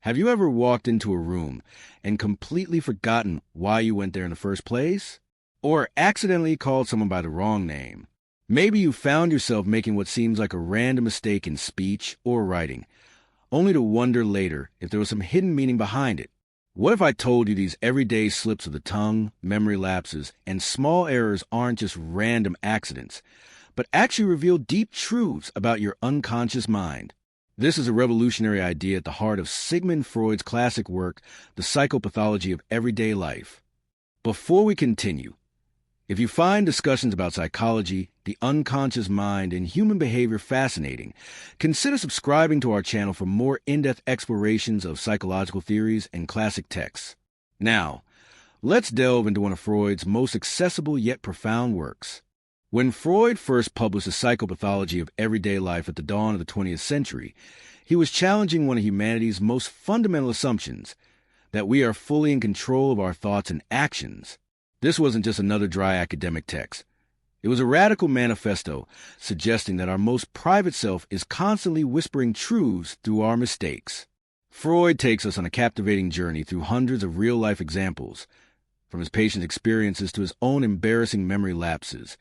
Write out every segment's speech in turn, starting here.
Have you ever walked into a room and completely forgotten why you went there in the first place? Or accidentally called someone by the wrong name? Maybe you found yourself making what seems like a random mistake in speech or writing, only to wonder later if there was some hidden meaning behind it. What if I told you these everyday slips of the tongue, memory lapses, and small errors aren't just random accidents, but actually reveal deep truths about your unconscious mind? This is a revolutionary idea at the heart of Sigmund Freud's classic work, The Psychopathology of Everyday Life. Before we continue, if you find discussions about psychology, the unconscious mind, and human behavior fascinating, consider subscribing to our channel for more in-depth explorations of psychological theories and classic texts. Now, let's delve into one of Freud's most accessible yet profound works. When Freud first published The Psychopathology of Everyday Life at the dawn of the 20th century, he was challenging one of humanity's most fundamental assumptions, that we are fully in control of our thoughts and actions. This wasn't just another dry academic text. It was a radical manifesto suggesting that our most private self is constantly whispering truths through our mistakes. Freud takes us on a captivating journey through hundreds of real-life examples, from his patient's experiences to his own embarrassing memory lapses,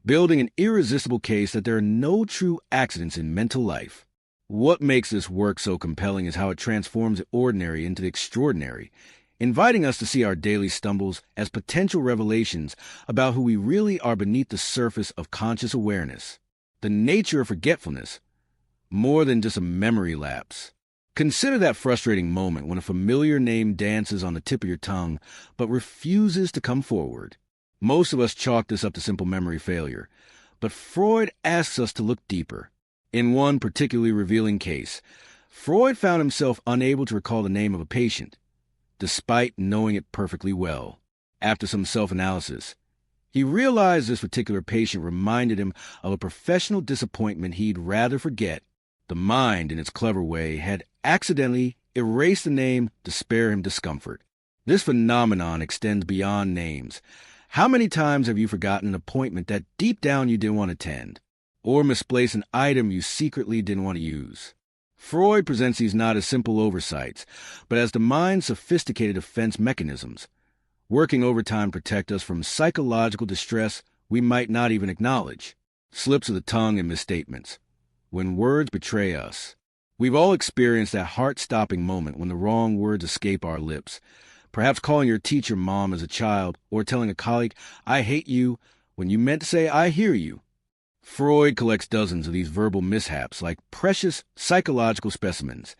building an irresistible case that there are no true accidents in mental life. What makes this work so compelling is how it transforms the ordinary into the extraordinary, inviting us to see our daily stumbles as potential revelations about who we really are beneath the surface of conscious awareness, the nature of forgetfulness, more than just a memory lapse. Consider that frustrating moment when a familiar name dances on the tip of your tongue but refuses to come forward. Most of us chalk this up to simple memory failure, but Freud asks us to look deeper. In one particularly revealing case, Freud found himself unable to recall the name of a patient, despite knowing it perfectly well. After some self-analysis, he realized this particular patient reminded him of a professional disappointment he'd rather forget. The mind, in its clever way, had accidentally erased the name to spare him discomfort. This phenomenon extends beyond names. How many times have you forgotten an appointment that deep down you didn't want to attend, or misplaced an item you secretly didn't want to use? Freud presents these not as simple oversights, but as the mind's sophisticated defense mechanisms, working overtime to protect us from psychological distress we might not even acknowledge. Slips of the tongue and misstatements. When words betray us. We've all experienced that heart-stopping moment when the wrong words escape our lips. Perhaps calling your teacher mom as a child, or telling a colleague, "I hate you," when you meant to say, "I hear you." Freud collects dozens of these verbal mishaps like precious psychological specimens,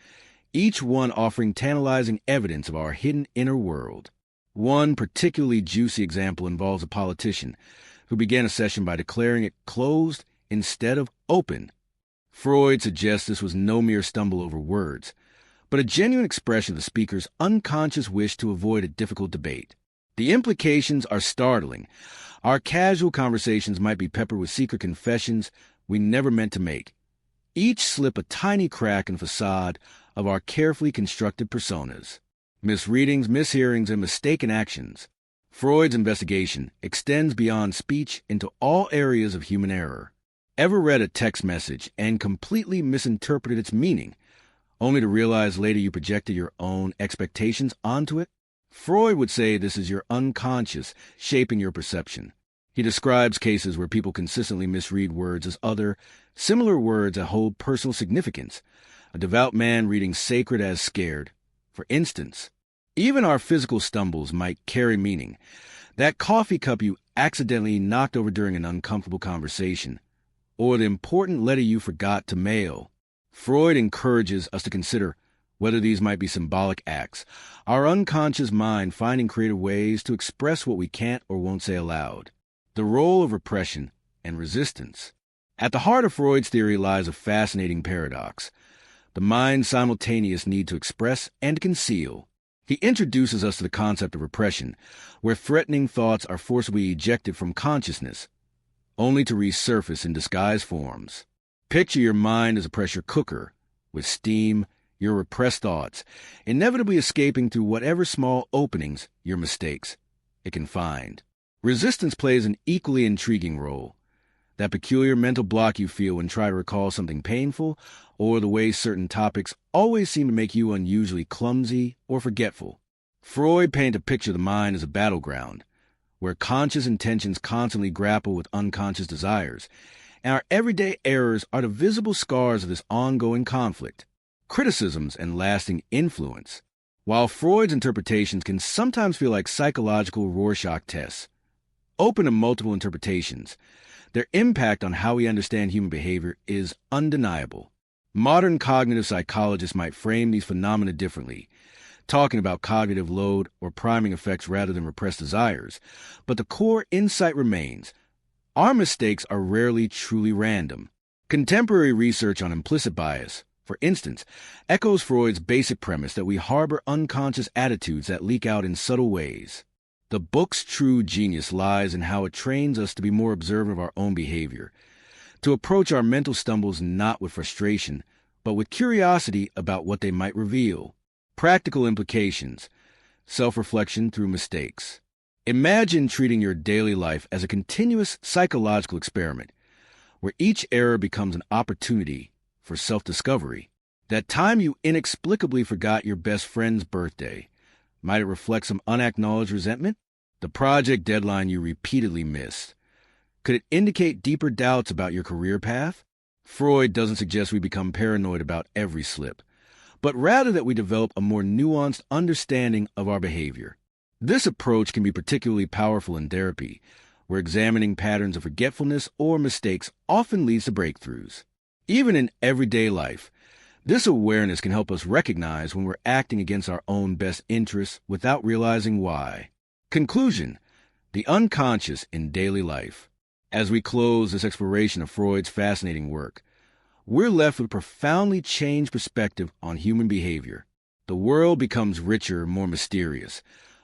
each one offering tantalizing evidence of our hidden inner world. One particularly juicy example involves a politician who began a session by declaring it closed instead of open. Freud suggests this was no mere stumble over words, but a genuine expression of the speaker's unconscious wish to avoid a difficult debate. The implications are startling. Our casual conversations might be peppered with secret confessions we never meant to make, each slip a tiny crack in the facade of our carefully constructed personas. Misreadings, mishearings, and mistaken actions. Freud's investigation extends beyond speech into all areas of human error. Ever read a text message and completely misinterpreted its meaning, only to realize later you projected your own expectations onto it? Freud would say this is your unconscious shaping your perception. He describes cases where people consistently misread words as other, similar words that hold personal significance. A devout man reading sacred as scared. For instance, even our physical stumbles might carry meaning. That coffee cup you accidentally knocked over during an uncomfortable conversation, or the important letter you forgot to mail. Freud encourages us to consider whether these might be symbolic acts, our unconscious mind finding creative ways to express what we can't or won't say aloud. The role of repression and resistance. At the heart of Freud's theory lies a fascinating paradox, the mind's simultaneous need to express and conceal. He introduces us to the concept of repression, where threatening thoughts are forcibly ejected from consciousness, only to resurface in disguised forms. Picture your mind as a pressure cooker, with steam, your repressed thoughts, inevitably escaping through whatever small openings, your mistakes, it can find. Resistance plays an equally intriguing role. That peculiar mental block you feel when trying to recall something painful, or the way certain topics always seem to make you unusually clumsy or forgetful. Freud painted a picture of the mind as a battleground, where conscious intentions constantly grapple with unconscious desires, and our everyday errors are the visible scars of this ongoing conflict, criticisms and lasting influence. While Freud's interpretations can sometimes feel like psychological Rorschach tests, open to multiple interpretations, their impact on how we understand human behavior is undeniable. Modern cognitive psychologists might frame these phenomena differently, talking about cognitive load or priming effects rather than repressed desires, but the core insight remains. Our mistakes are rarely truly random. Contemporary research on implicit bias, for instance, echoes Freud's basic premise that we harbor unconscious attitudes that leak out in subtle ways. The book's true genius lies in how it trains us to be more observant of our own behavior, to approach our mental stumbles not with frustration, but with curiosity about what they might reveal. Practical implications, self-reflection through mistakes. Imagine treating your daily life as a continuous psychological experiment, where each error becomes an opportunity for self-discovery. That time you inexplicably forgot your best friend's birthday, might it reflect some unacknowledged resentment? The project deadline you repeatedly missed. Could it indicate deeper doubts about your career path? Freud doesn't suggest we become paranoid about every slip, but rather that we develop a more nuanced understanding of our behavior. This approach can be particularly powerful in therapy, where examining patterns of forgetfulness or mistakes often leads to breakthroughs. Even in everyday life, this awareness can help us recognize when we're acting against our own best interests without realizing why. Conclusion: the unconscious in daily life. As we close this exploration of Freud's fascinating work, we're left with a profoundly changed perspective on human behavior. The world becomes richer, more mysterious,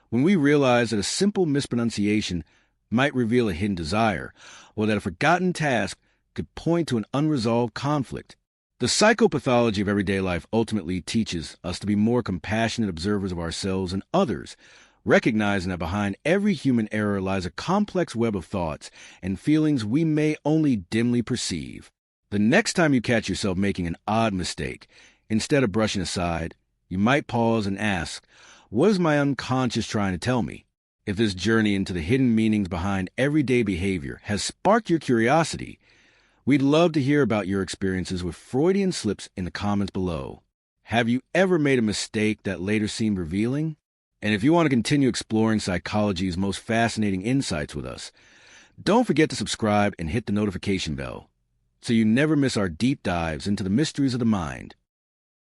when we realize that a simple mispronunciation might reveal a hidden desire, or that a forgotten task could point to an unresolved conflict. The psychopathology of everyday life ultimately teaches us to be more compassionate observers of ourselves and others, recognizing that behind every human error lies a complex web of thoughts and feelings we may only dimly perceive. The next time you catch yourself making an odd mistake, instead of brushing aside, you might pause and ask, what is my unconscious trying to tell me? If this journey into the hidden meanings behind everyday behavior has sparked your curiosity, we'd love to hear about your experiences with Freudian slips in the comments below. Have you ever made a mistake that later seemed revealing? And if you want to continue exploring psychology's most fascinating insights with us, don't forget to subscribe and hit the notification bell so you never miss our deep dives into the mysteries of the mind.